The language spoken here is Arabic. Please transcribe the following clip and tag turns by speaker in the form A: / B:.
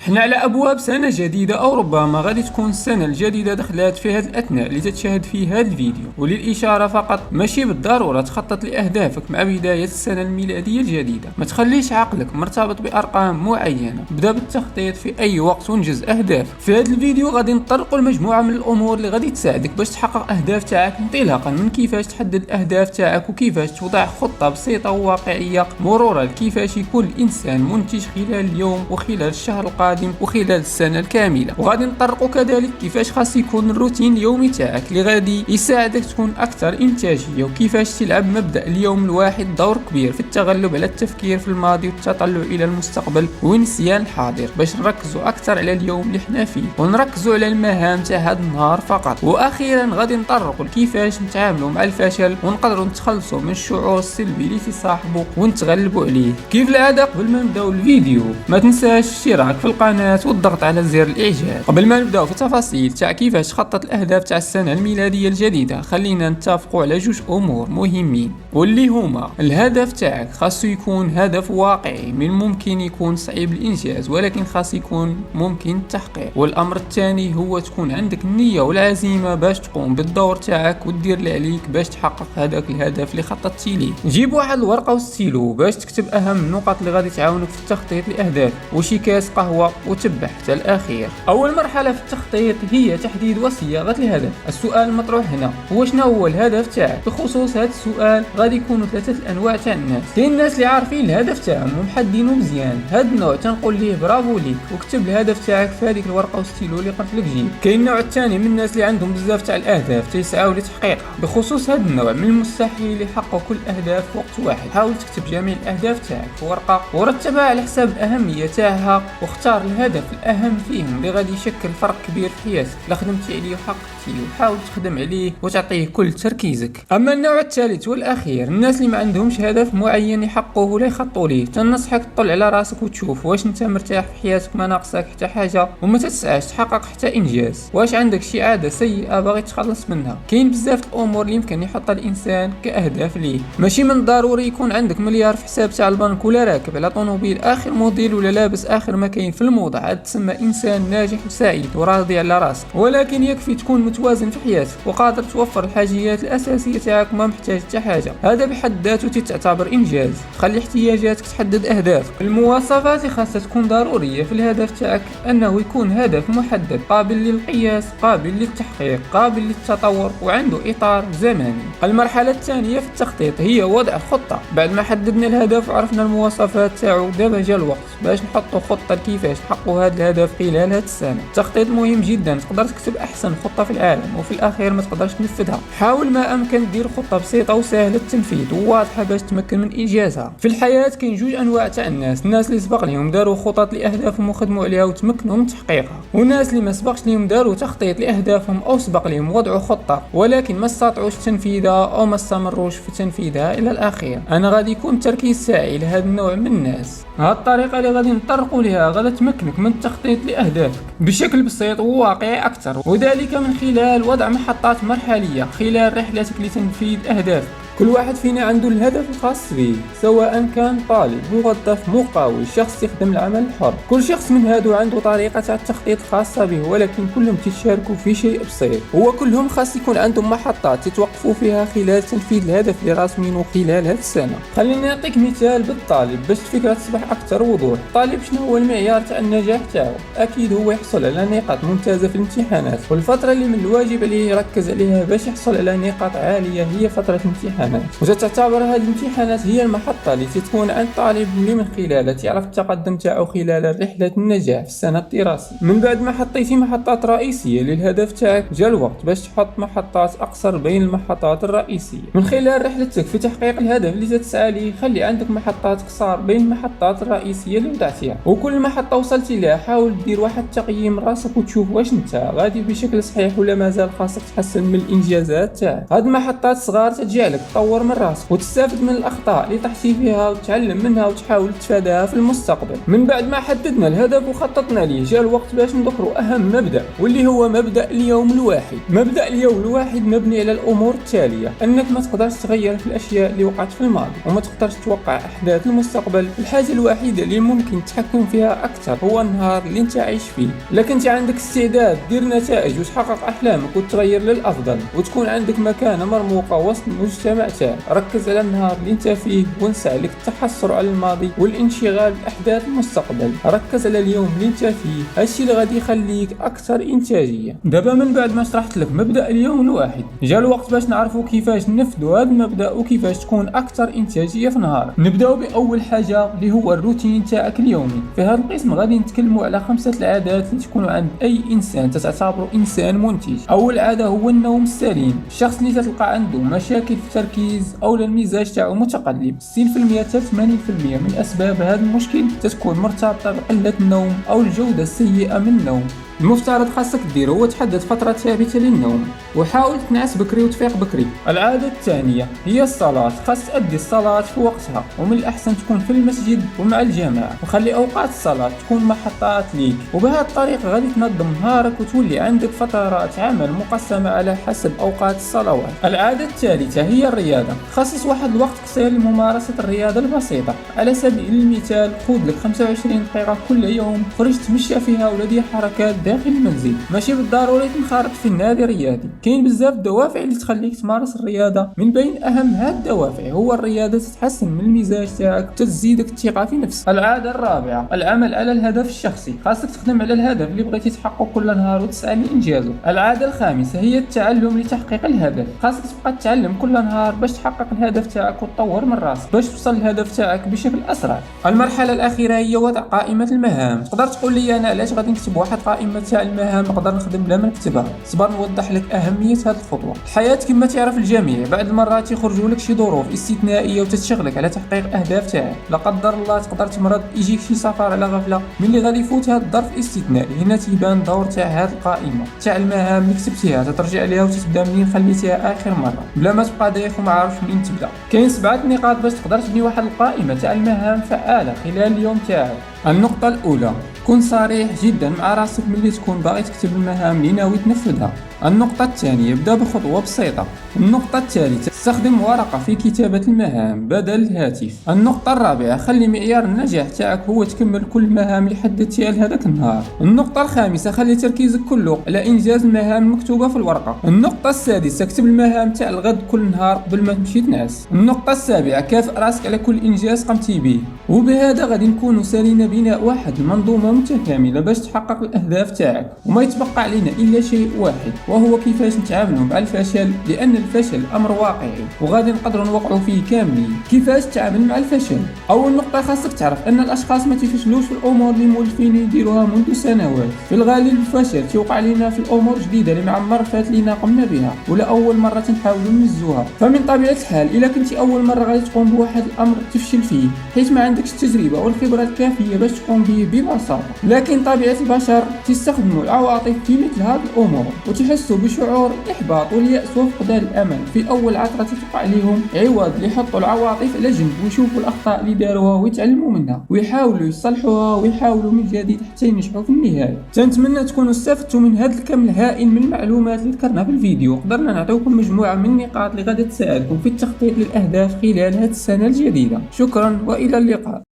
A: حنا على ابواب سنه جديده، او ربما غادي تكون السنه الجديده دخلات في هذا الاثناء اللي تتشاهد فيه هذا الفيديو. وللاشاره فقط، ماشي بالضروره تخطط لاهدافك مع بدايه السنه الميلاديه الجديده. ما تخليش عقلك مرتبط بارقام معينه، بدا بالتخطيط في اي وقت وانجز اهدافك. في هذا الفيديو غادي نطرقوا لمجموعه من الامور اللي غادي تساعدك باش تحقق اهداف تاعك، انطلاقا من كيفاش تحدد الاهداف تاعك وكيفاش توضع خطه بسيطه وواقعيه، مرورا لكيفاش يكون الانسان منتج خلال اليوم وخلال الشهر القادم وخلال السنة الكاملة. وغادي نطرقوا كذلك كيفاش خاص يكون الروتين اليومي تاعك اللي غادي يساعدك تكون أكثر إنتاجية، وكيفاش تلعب مبدأ اليوم الواحد دور كبير في التغلب على التفكير في الماضي والتطلع إلى المستقبل ونسيان الحاضر، باش نركزوا أكثر على اليوم اللي حنا فيه ونركزوا على المهام تاع هذا النهار فقط. وأخيرا غادي نطرقوا كيفاش نتعاملوا مع الفشل ونقدروا نتخلصوا من الشعور السلبي اللي تصاحبه ونتغلبوا عليه. كيف العادة قبل ما نبداو الفيديو ما تنساش الاشتراك في القناة والضغط على زر الاعجاب. قبل ما نبداو في التفاصيل تاع كيفاش تخطط الاهداف تاع السنه الميلاديه الجديده، خلينا نتفقوا على جوج امور مهمين، واللي هما الهدف تاعك خاصو يكون هدف واقعي، من ممكن يكون صعيب الانجاز ولكن خاص يكون ممكن التحقيق. والامر الثاني هو تكون عندك النيه والعزيمه باش تقوم بالدور تاعك وتدير اللي عليك باش تحقق هذاك الهدف اللي خططتي ليه. جيب واحد الورقه والستيلو باش تكتب اهم النقط اللي غادي تعاونك في التخطيط لاهدافك، وشي كاس قهوه وتبع حتى الاخير. اول مرحله في التخطيط هي تحديد وصياغه الهدف. السؤال المطروح هنا هو شنو هو الهدف تاعك؟ بخصوص هذا السؤال غادي يكونوا ثلاثه الانواع تاع الناس. كاين الناس اللي عارفين الهدف تاعهم ومحددينه مزيان، هذا النوع تنقول ليه برافو ليك، وكتب الهدف تاعك في هذيك الورقه والستيلو اللي قلت لك جيب. كاين النوع الثاني من الناس اللي عندهم بزاف تاع الاهداف تيسعوا لتحقيقها. بخصوص هذا النوع من المستحيل يحققوا كل الاهداف في وقت واحد. حاول تكتب جميع الاهداف تاعك في ورقه ورتبها على حساب الاهميه تاعها، واختار الهدف الأهم فيهم اللي غادي يشكل فرق كبير في حياتك، لا خدمتي عليه وحققتيه، وحاول تخدم عليه وتعطيه كل تركيزك. أما النوع الثالث والأخير، الناس اللي ما عندهمش هدف معين يحققوه ولا يخططوا ليه، تنصحك تطلع على راسك وتشوف واش انت مرتاح في حياتك، ما ناقصك حتى حاجة وما تسعاش تحقق حتى إنجاز، واش عندك شي عادة سيئة باغي تخلص منها. كاين بزاف الأمور اللي يمكن يحطها الإنسان كأهداف ليه. ماشي من الضروري يكون عندك مليار في حساب تاع البنك ولا راكب على طوموبيل آخر موديل ولا لابس آخر ما كاين في الموضة عاد تسمى إنسان ناجح وسعيد وراضي على راسك، ولكن يكفي تكون متوازن في حياتك وقادر توفر الحاجيات الأساسية تاعك وما محتاج حتى حاجة. هذا بحد ذاته تعتبر إنجاز. خلي احتياجاتك تحدد أهدافك. المواصفات اللي خاصة تكون ضرورية في الهدف تاعك أنه يكون هدف محدد، قابل للقياس، قابل للتحقيق، قابل للتطور، وعنده إطار زمني. المرحلة الثانية في التخطيط هي وضع خطة. بعد ما حددنا الهدف وعرفنا المواصفات تاعو، دابا جا الوقت باش نحطوا خطة كيفاش نحققوا هذا الهدف خلال هذه السنة. التخطيط مهم جدا، تقدر تكتب احسن خطة في العالم وفي الاخير ما تقدرش تنفذها. حاول ما امكن دير خطة بسيطة وسهلة التنفيذ وواضحة باش تمكن من انجازها. في الحياة كاين جوج انواع تاع الناس اللي سبق لهم داروا خطط لاهدافهم وخدموا عليها وتمكنوا من تحقيقها، والناس اللي ما سبقش لهم داروا تخطيط لاهدافهم او سبق لهم وضعوا خطة ولكن ما استطاعوش تنفيذها او ما استمروش في تنفيذها الى الاخير. انا غادي يكون تركيز ساعي لهذا النوع من الناس. هذه الطريقة اللي غادي نطرقوا لها غادي تمكنك من التخطيط لأهدافك بشكل بسيط وواقعي أكثر، وذلك من خلال وضع محطات مرحلية خلال رحلتك لتنفيذ أهدافك. كل واحد فينا عنده الهدف الخاص به، سواء كان طالب، موظف، مقاول، شخص يخدم العمل الحر. كل شخص من هادو عنده طريقة تاع التخطيط خاصة به، ولكن كلهم تشاركوا في شيء بسيط، هو كلهم خاص يكون عندهم محطات تتوقفوا فيها خلال تنفيذ الهدف اللي راسمينه خلال هذه السنة. خليني نعطيك مثال بالطالب باش الفكرة تصبح أكثر وضوح. الطالب شنو هو المعيار تاع النجاح تاعو؟ أكيد هو يحصل على نقاط ممتازة في الامتحانات، والفترة اللي من الواجب عليه يركز عليها باش يحصل على نقاط عالية هي فترة الامتحان. وتعتبر هذه الامتحانات هي المحطة اللي تكون عند طالب اللي من خلالها تعرف التقدم تاعو خلال رحلة النجاح في السنة الدراسية. من بعد ما حطيتي محطات رئيسية للهدف تاعك، جا الوقت باش تحط محطات أقصر بين المحطات الرئيسية. من خلال رحلتك في تحقيق الهدف اللي تسعى ليه، خلي عندك محطات قصار بين المحطات الرئيسية اللي وضعتيها، وكل محطة وصلتي لها حاول دير واحد تقييم راسك وتشوف واش انت غادي بشكل صحيح ولا مازال خاصك تحسن من الإنجازات تاعك. هاد المحطات صغار تجعلك تطور من راسك وتستافد من الاخطاء اللي طحتي فيها وتتعلم منها وتحاول تتفاداها في المستقبل. من بعد ما حددنا الهدف وخططنا ليه، جاء الوقت باش نذكروا اهم مبدأ، واللي هو مبدأ اليوم الواحد. مبدأ اليوم الواحد مبني على الامور التالية: انك ما تقدرش تغير في الاشياء اللي وقعت في الماضي، وما تقدرش توقع احداث المستقبل. الحاجة الوحيدة اللي ممكن تتحكم فيها اكثر هو النهار اللي انت عايش فيه. لكن انت عندك استعداد دير نتائج وتحقق احلامك وتغير للافضل وتكون عندك مكانة مرموقة وسط المجتمع تاعك. ركز على النهار اللي انت فيه وانسى عليك التحسر على الماضي والانشغال باحداث المستقبل. ركز على اليوم اللي انت فيه، هالشي اللي غادي يخليك اكثر انتاجية. دابا من بعد ما شرحت لك مبدأ اليوم الواحد، جاء الوقت باش نعرفوا كيفاش ننفذوا هذا المبدأ وكيفاش تكون اكثر انتاجية في نهارك. نبداو باول حاجة اللي هو الروتين تاعك اليومي. في هذا القسم غادي نتكلموا على 5 العادات اللي تكون عند اي انسان تعتبره انسان منتج. اول عادة هو النوم السليم. الشخص اللي تلقى عنده مشاكل في التركيز او المزاج تاعو متقلب، 60% حتى 80% من اسباب هذا المشكل تكون مرتبطة بقلة النوم او الجودة السيئة من النوم. المفترض خاصك دير هو تحدد فترة ثابتة للنوم، وحاول تنعس بكري وتفيق بكري. العادة الثانية هي الصلاة. خاص تأدي الصلاة في وقتها، ومن الأحسن تكون في المسجد ومع الجماعة، وخلي أوقات الصلاة تكون محطات ليك، وبهذه الطريقة غادي تنظم نهارك وتولي عندك فترات عمل مقسمة على حسب أوقات الصلوات. العادة الثالثة هي الرياضة. خصص واحد الوقت قصير لممارسة الرياضة البسيطة. على سبيل المثال خذ لك 25 دقيقة كل يوم، خرج تمشى فيها ولا دير حركات داخل المنزل. ماشي بالضروري تنخرط في النادي الرياضي، كاين بزاف الدوافع اللي تخليك تمارس الرياضة. من بين اهم هاد الدوافع هو الرياضة تتحسن من المزاج تاعك وتزيدك الثقة في نفسك. العادة الرابعة العمل على الهدف الشخصي. خاصك تخدم على الهدف اللي بغيتي تحققه كل نهار وتسعى لإنجازه. العادة الخامسة هي التعلم لتحقيق الهدف. خاصك تبقى تتعلم كل نهار باش تحقق الهدف تاعك وتطور من راسك باش توصل للهدف تاعك بشكل اسرع. المرحلة الأخيرة هي وضع قائمة المهام. تقدر تقول لي انا علاش غادي نكتب واحد قائمة تاع المهام نقدر نخدم بلا ما نكتبها؟ صبر نوضح لك أهمية هذه الخطوة. الحياة كما تعرف الجميع بعض المرات يخرجوا لك شي ظروف استثنائية وتشغلك على تحقيق أهداف تاعك. لا قدر الله تقدر تمرض، يجيك شي سفر على غفلة. من اللي غادي يفوت هذا الظرف الاستثنائي هنا تيبان الدور تاع هذه القائمة تاع المهام اللي كتبتيها، تترجع ليها وتبدا منين خليتيها آخر مرة بلا ما تبقى دايخ وما عارف منين تبدا. كاين 7 نقاط باش تقدر تبني واحد القائمة تاع المهام فعالة خلال اليوم تاعك. النقطة الأولى: كن صريح جدا مع راسك ملي تكون باغي تكتب المهام اللي ناوي تنفذها. النقطة الثانية: ابدأ بخطوة بسيطة. النقطة الثالثة: استخدم ورقة في كتابة المهام بدل الهاتف. النقطة الرابعة: خلي معيار النجاح تاعك هو تكمل كل المهام اللي حددتيها لهذاك النهار. النقطة الخامسة: خلي تركيزك كله على إنجاز المهام المكتوبة في الورقة. النقطة السادسة: اكتب المهام تاع الغد كل نهار قبل ما تمشي تنعس. النقطة السابعة: كافئ راسك على كل إنجاز قمتي به. وبهذا غادي نكونوا سالينا بناء واحد المنظومة متكاملة باش تحقق الأهداف تاعك، وما يتبقى علينا إلا شيء واحد وهو كيفاش نتعاملوا مع الفشل، لأن الفشل أمر واقعي وغادي نقدروا نوقعوا فيه كاملين. كيفاش تتعامل مع الفشل؟ أول نقطة خاصك تعرف أن الأشخاص ما تفشلوش في الأمور اللي مولفين يديروها منذ سنوات. في الغالب الفشل توقع لنا في الأمور جديدة اللي مع مرة فات لينا قمنا بها ولا أول مرة تنحاولوا ننجزوها. فمن طبيعة الحال إلا كنتي أول مرة غادي تقوم بواحد الأمر تفشل فيه حيث ما عندكش التجربة والخبرة الكافية باش تقوم به ببساطة. لكن طبيعة البشر تستخدموا العواطف في مثل هذه الأمور وتحسوا بشعور الإحباط واليأس وفقدان الأمل في أول عثرة تقع لهم، عوض يحطوا العواطف على جنب ويشوفوا الأخطاء اللي داروها ويتعلموا منها ويحاولوا يصلحوها ويحاولوا من جديد حتى ينجحوا في النهاية. نتمنى تكونوا استفدتوا من هذا الكم الهائل من المعلومات اللي ذكرنا في الفيديو. قدرنا نعطيكم مجموعة من النقاط اللي غادي تساعدكم في التخطيط للأهداف خلال هذه السنة الجديدة. شكرا وإلى اللقاء.